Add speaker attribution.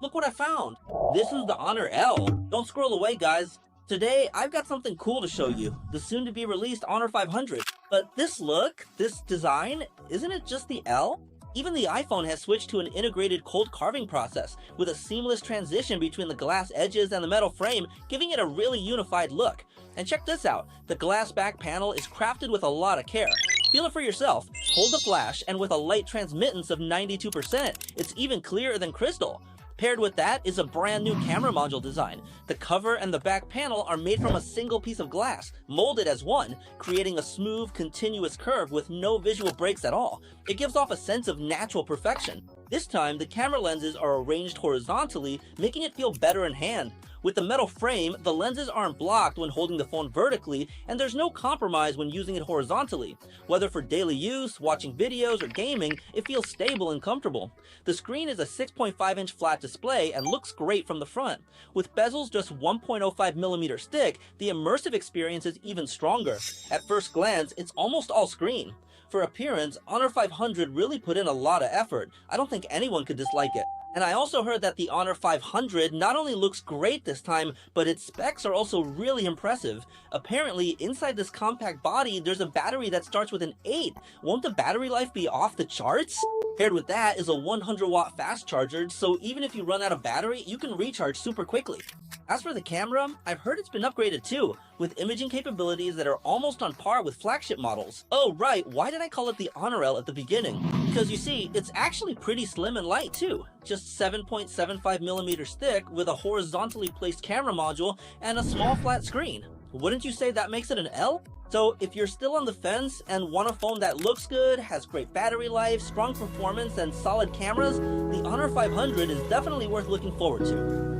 Speaker 1: Look what I found! This is the Honor L. Don't scroll away, guys. Today, I've got something cool to show you, the soon-to-be released Honor 500. But this look, this design, isn't it just the L? Even the iPhone has switched to an integrated cold carving process, with a seamless transition between the glass edges and the metal frame, giving it a really unified look. And check this out, the glass back panel is crafted with a lot of care. Feel it for yourself. Hold the flash, and with a light transmittance of 92%, it's even clearer than crystal. Paired with that is a brand new camera module design. The cover and the back panel are made from a single piece of glass, molded as one, creating a smooth, continuous curve with no visual breaks at all. It gives off a sense of natural perfection. This time, the camera lenses are arranged horizontally, making it feel better in hand. With the metal frame, the lenses aren't blocked when holding the phone vertically, and there's no compromise when using it horizontally. Whether for daily use, watching videos, or gaming, it feels stable and comfortable. The screen is a 6.5-inch flat display and looks great from the front. With bezels just 1.05mm thick, the immersive experience is even stronger. At first glance, it's almost all screen. For appearance, Honor 500 really put in a lot of effort. I don't think anyone could dislike it. And I also heard that the Honor 500 not only looks great this time, but its specs are also really impressive. Apparently, inside this compact body, there's a battery that starts with an 8. Won't the battery life be off the charts? Paired with that is a 100-watt fast charger, so even if you run out of battery, you can recharge super quickly. As for the camera, I've heard it's been upgraded too, with imaging capabilities that are almost on par with flagship models. Oh right, why did I call it the Honor L at the beginning? Because you see, it's actually pretty slim and light too. Just 7.75mm thick with a horizontally placed camera module and a small flat screen. Wouldn't you say that makes it an L? So if you're still on the fence and want a phone that looks good, has great battery life, strong performance, and solid cameras, the Honor 500 is definitely worth looking forward to.